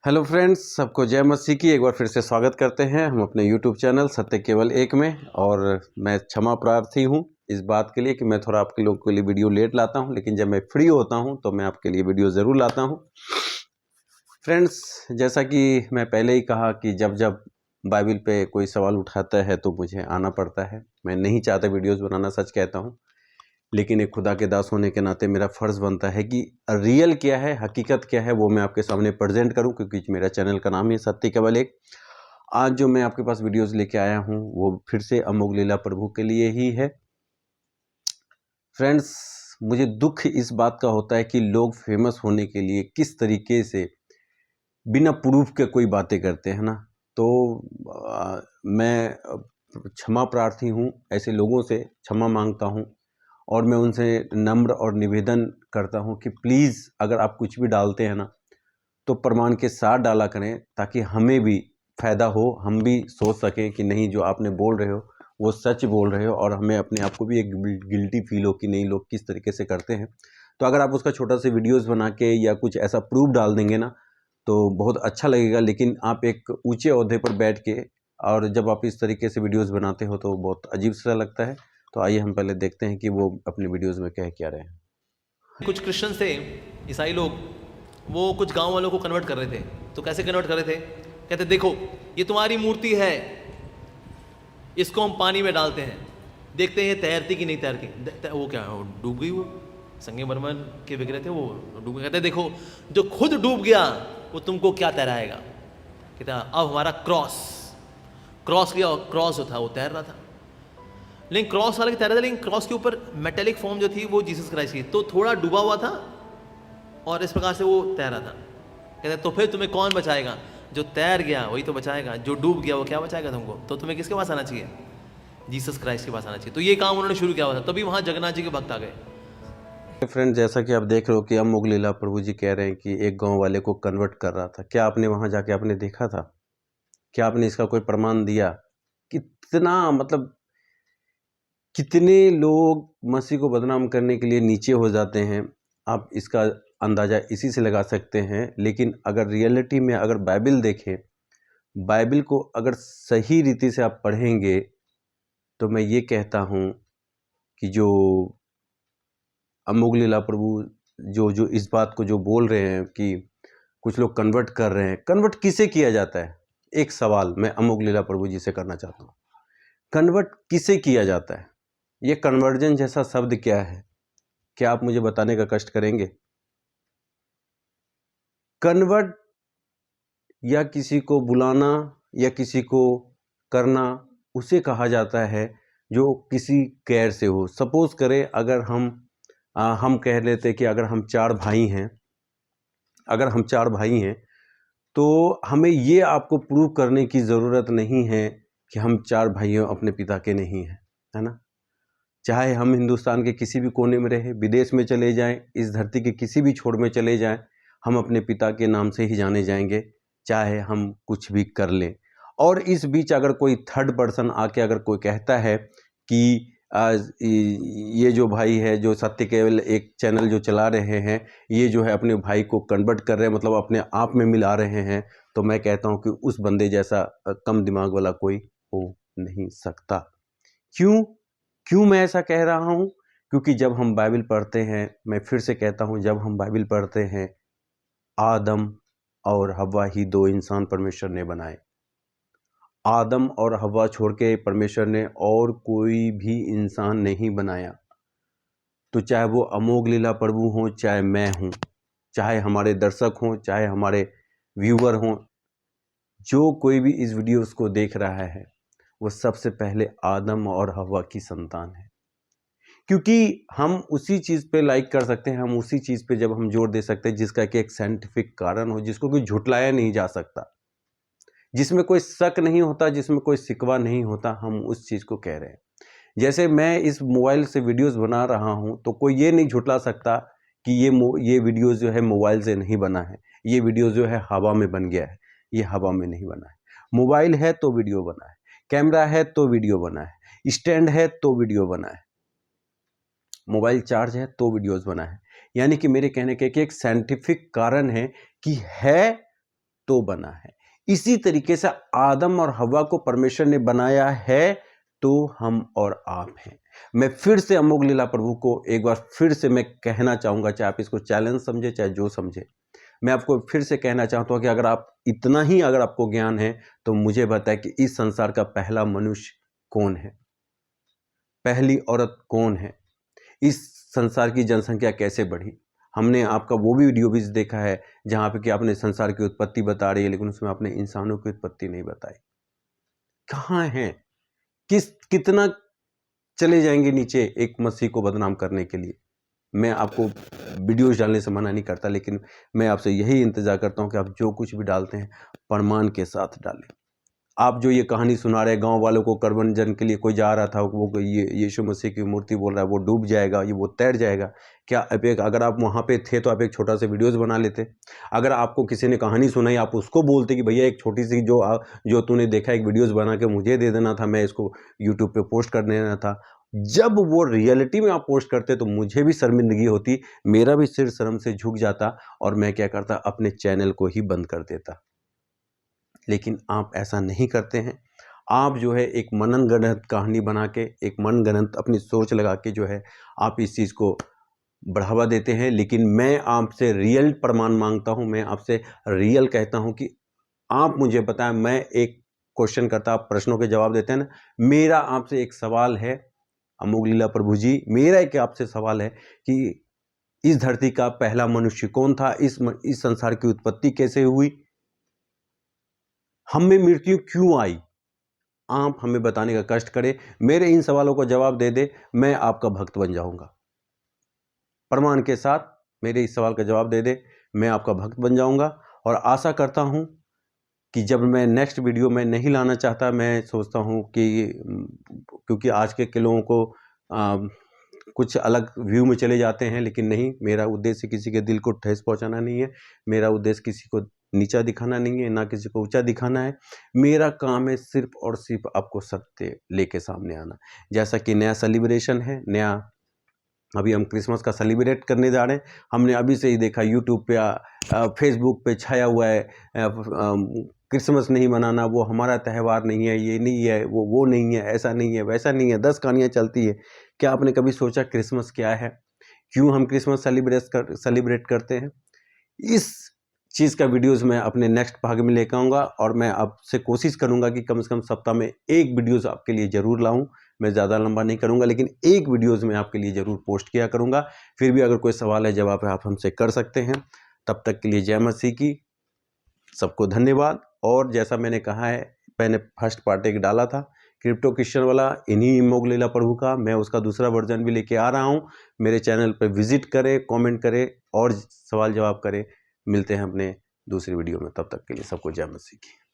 Hello friends, सबको जय मसीह की एक बार फिर से स्वागत करते हैं हम अपने यूट्यूब चैनल सत्य केवल एक में। और मैं क्षमा प्रार्थी हूं इस बात के लिए कि मैं थोड़ा आपके लोगों के लिए वीडियो लेट लाता हूं, लेकिन जब मैं फ्री होता हूं तो मैं आपके लिए वीडियो ज़रूर लाता हूं। फ्रेंड्स, जैसा कि मैं पहले ही कहा कि जब जब बाइबल पे कोई सवाल उठाता है तो मुझे आना पड़ता है। मैं नहीं चाहता वीडियोज़ बनाना, सच कहता हूँ, लेकिन एक खुदा के दास होने के नाते मेरा फ़र्ज़ बनता है कि रियल क्या है, हकीकत क्या है, वो मैं आपके सामने प्रेजेंट करूं, क्योंकि मेरा चैनल का नाम ही सत्य केवल एक। आज जो मैं आपके पास वीडियोस लेके आया हूं वो फिर से अमोघ लीला प्रभु के लिए ही है। फ्रेंड्स, मुझे दुख इस बात का होता है कि लोग फेमस होने के लिए किस तरीके से बिना प्रूफ के कोई बातें करते हैं ना। तो मैं क्षमा प्रार्थी हूँ, ऐसे लोगों से क्षमा मांगता हूँ और मैं उनसे नम्र और निवेदन करता हूँ कि प्लीज़ अगर आप कुछ भी डालते हैं ना तो प्रमाण के साथ डाला करें, ताकि हमें भी फ़ायदा हो, हम भी सोच सकें कि नहीं, जो आपने बोल रहे हो वो सच बोल रहे हो, और हमें अपने आप को भी एक गिल्टी फील हो कि नहीं, लोग किस तरीके से करते हैं। तो अगर आप उसका छोटा सा वीडियोस बना के या कुछ ऐसा प्रूफ डाल देंगे ना तो बहुत अच्छा लगेगा। लेकिन आप एक ऊंचे ओहदे पर बैठ के और जब आप इस तरीके से वीडियोस बनाते हो तो बहुत अजीब सा लगता है। तो आइए हम पहले देखते हैं कि वो अपनी वीडियोस में कह क्या रहे हैं। कुछ क्रिश्चियन थे, ईसाई लोग, वो कुछ गांव वालों को कन्वर्ट कर रहे थे। तो कैसे कन्वर्ट कर रहे थे? कहते देखो, ये तुम्हारी मूर्ति है, इसको हम पानी में डालते हैं, देखते हैं ये तैरती कि नहीं तैरती। वो क्या, वो डूब गई। वो संगमरमर के विग्रह थे, वो डूब गए। कहते देखो, जो खुद डूब गया वो तुमको क्या तैराएगा। कहता अब हमारा क्रॉस क्रॉस लिया, क्रॉस जो था वो तैर रहा था। लेकिन क्रॉस वाला तैर रहा था, लेकिन क्रॉस के ऊपर मेटेलिक फॉर्म जो थी वो जीसस क्राइस्ट की, तो थोड़ा डूबा हुआ था और इस प्रकार से वो तैरा था। कहते तो फिर तुम्हें कौन बचाएगा? जो तैर गया वही तो बचाएगा, जो डूब गया वो क्या बचाएगा तुमको? तो तुम्हें किसके पास आना चाहिए? जीसस क्राइस्ट के पास आना चाहिए। तो ये काम उन्होंने शुरू किया हुआ था, तभी वहां जगन्नाथ जी के भक्त आ गए। फ्रेंड, जैसा कि आप देख रहे हो कि अमोघ लीला प्रभु जी कह रहे हैं कि एक गांव वाले को कन्वर्ट कर रहा था। क्या आपने वहां जाके आपने देखा था? क्या आपने इसका कोई प्रमाण दिया? कितना मतलब कितने लोग मसीह को बदनाम करने के लिए नीचे हो जाते हैं, आप इसका अंदाज़ा इसी से लगा सकते हैं। लेकिन अगर रियलिटी में अगर बाइबल देखें, बाइबल को अगर सही रीति से आप पढ़ेंगे तो मैं ये कहता हूँ कि जो अमोघ लीला प्रभु जो जो इस बात को जो बोल रहे हैं कि कुछ लोग कन्वर्ट कर रहे हैं, कन्वर्ट किसे किया जाता है? एक सवाल मैं अमोघ लीला प्रभु जी से करना चाहता हूँ, कन्वर्ट किसे किया जाता है? ये कन्वर्जन जैसा शब्द क्या है? क्या आप मुझे बताने का कष्ट करेंगे? कन्वर्ट या किसी को बुलाना या किसी को करना, उसे कहा जाता है जो किसी कैर से हो। सपोज करें, अगर हम कह लेते कि अगर हम चार भाई हैं तो हमें ये आपको प्रूव करने की ज़रूरत नहीं है कि हम चार भाइयों अपने पिता के नहीं हैं, है ना? चाहे हम हिंदुस्तान के किसी भी कोने में रहे, विदेश में चले जाएं, इस धरती के किसी भी छोर में चले जाएं, हम अपने पिता के नाम से ही जाने जाएंगे, चाहे हम कुछ भी कर लें। और इस बीच अगर कोई थर्ड पर्सन आके अगर कोई कहता है कि ये जो भाई है, जो सत्य केवल एक चैनल जो चला रहे हैं, ये जो है अपने भाई को कन्वर्ट कर रहे हैं, मतलब अपने आप में मिला रहे हैं, तो मैं कहता हूँ कि उस बंदे जैसा कम दिमाग वाला कोई हो नहीं सकता। क्यों क्यों मैं ऐसा कह रहा हूँ? क्योंकि जब हम बाइबल पढ़ते हैं, मैं फिर से कहता हूँ, जब हम बाइबल पढ़ते हैं, आदम और हव्वा ही दो इंसान परमेश्वर ने बनाए। आदम और हव्वा छोड़ के परमेश्वर ने और कोई भी इंसान नहीं बनाया। तो चाहे वो अमोघ लीला प्रभु हों, चाहे मैं हूँ, चाहे हमारे दर्शक हों, चाहे हमारे व्यूअर हों, जो कोई भी इस वीडियोस को देख रहा है, वो सबसे पहले आदम और हव्वा की संतान है। क्योंकि हम उसी चीज़ पे लाइक कर सकते हैं, हम उसी चीज़ पे जब हम जोर दे सकते हैं जिसका कि एक साइंटिफिक कारण हो, जिसको कोई झुटलाया नहीं जा सकता, जिसमें कोई शक नहीं होता, जिसमें कोई शिकवा नहीं होता, हम उस चीज़ को कह रहे हैं। जैसे मैं इस मोबाइल से वीडियोस बना रहा हूं, तो कोई ये नहीं झुटला सकता कि ये वीडियो जो है मोबाइल से नहीं बना है, ये वीडियो जो है हवा में बन गया है। ये हवा में नहीं बना है। मोबाइल है तो वीडियो बना है, कैमरा है तो वीडियो बना है, स्टैंड है तो वीडियो बना है, मोबाइल चार्ज है तो वीडियोस बना है। यानी कि मेरे कहने के कि एक साइंटिफिक कारण है कि है तो बना है। इसी तरीके से आदम और हव्वा को परमेश्वर ने बनाया है तो हम और आप हैं। मैं फिर से अमोघ लीला प्रभु को एक बार फिर से मैं कहना चाहूँगा, चाहे आप इसको चैलेंज समझे चाहे जो समझे, मैं आपको फिर से कहना चाहता हूँ कि अगर आप इतना ही अगर आपको ज्ञान है तो मुझे बताएं कि इस संसार का पहला मनुष्य कौन है, पहली औरत कौन है, इस संसार की जनसंख्या कैसे बढ़ी। हमने आपका वो भी वीडियो भी देखा है जहाँ पे कि आपने संसार की उत्पत्ति बता रही है, लेकिन उसमें आपने इंसानों की उत्पत्ति नहीं बताई। कहाँ है, कितना चले जाएंगे नीचे एक मसीह को बदनाम करने के लिए। मैं आपको वीडियोस डालने से मना नहीं करता, लेकिन मैं आपसे यही इंतज़ार करता हूँ कि आप जो कुछ भी डालते हैं प्रमाण के साथ डालें। आप जो ये कहानी सुना रहे गांव वालों को, करवंजन के लिए कोई जा रहा था, वो ये यीशु मसीह की मूर्ति बोल रहा है वो डूब जाएगा, ये वो तैर जाएगा, क्या आप अगर आप वहाँ पे थे तो आप एक छोटा सा वीडियोस बना लेते। अगर आपको किसी ने कहानी सुनाई आप उसको बोलते कि भैया एक छोटी सी जो तूने देखा एक वीडियोस बना के मुझे दे देना था, मैं इसको यूट्यूब पे पोस्ट कर देना था। जब वो रियलिटी में आप पोस्ट करते तो मुझे भी शर्मिंदगी होती, मेरा भी सिर शर्म से झुक जाता और मैं क्या करता, अपने चैनल को ही बंद कर देता। लेकिन आप ऐसा नहीं करते हैं। आप जो है एक मनगढ़ंत कहानी बना के, एक मनगढ़ंत अपनी सोच लगा के जो है आप इस चीज़ को बढ़ावा देते हैं। लेकिन मैं आपसे रियल प्रमाण मांगता हूं, मैं आपसे रियल कहता हूं कि आप मुझे बताएं। मैं एक क्वेश्चन करता, आप प्रश्नों के जवाब देते हैं ना। मेरा आपसे एक सवाल है अमोघ लीला प्रभु जी, मेरा एक आपसे सवाल है कि इस धरती का पहला मनुष्य कौन था, इस संसार की उत्पत्ति कैसे हुई, हम में मृत्यु क्यों आई, आप हमें बताने का कष्ट करें। मेरे इन सवालों का जवाब दे दे, मैं आपका भक्त बन जाऊंगा। प्रमाण के साथ मेरे इस सवाल का जवाब दे दे, मैं आपका भक्त बन जाऊंगा। और आशा करता हूं कि जब मैं नेक्स्ट वीडियो में नहीं लाना चाहता, मैं सोचता हूं कि क्योंकि आज के लोगों को कुछ अलग व्यू में चले जाते हैं, लेकिन नहीं, मेरा उद्देश्य किसी के दिल को ठेस पहुंचाना नहीं है, मेरा उद्देश्य किसी को नीचा दिखाना नहीं है, ना किसी को ऊंचा दिखाना है। मेरा काम है सिर्फ और सिर्फ आपको सत्य लेके सामने आना। जैसा कि नया सेलिब्रेशन है, नया अभी हम क्रिसमस का सेलिब्रेट करने जा रहे हैं। हमने अभी से ही देखा यूट्यूब पे फेसबुक पे छाया हुआ है क्रिसमस नहीं मनाना, वो हमारा त्यौहार नहीं है, ये नहीं है, वो नहीं है, ऐसा नहीं है, वैसा नहीं है, 10 कहानियाँ चलती है। क्या आपने कभी सोचा क्रिसमस क्या है, क्यों हम क्रिसमस सेलिब्रेट करते हैं? इस चीज़ का वीडियोस मैं अपने नेक्स्ट भाग में लेकर आऊँगा और मैं आपसे कोशिश करूँगा कि कम से कम सप्ताह में एक वीडियोस आपके लिए ज़रूर लाऊँ। मैं ज़्यादा लंबा नहीं करूँगा, लेकिन एक वीडियोस मैं आपके लिए ज़रूर पोस्ट किया करूँगा। फिर भी अगर कोई सवाल है जवाब है आप हमसे कर सकते हैं। तब तक के लिए जय मसीह की, सबको धन्यवाद। और जैसा मैंने कहा है, मैंने फर्स्ट पार्ट एक डाला था क्रिप्टो क्रिश्चियन वाला, इन्हीं अमोघ लीला प्रभु का, मैं उसका दूसरा वर्जन भी लेके आ रहा हूँ। मेरे चैनल पर विजिट करें, कमेंट करें और सवाल जवाब करें। मिलते हैं अपने दूसरी वीडियो में, तब तक के लिए सबको जय मसीह की।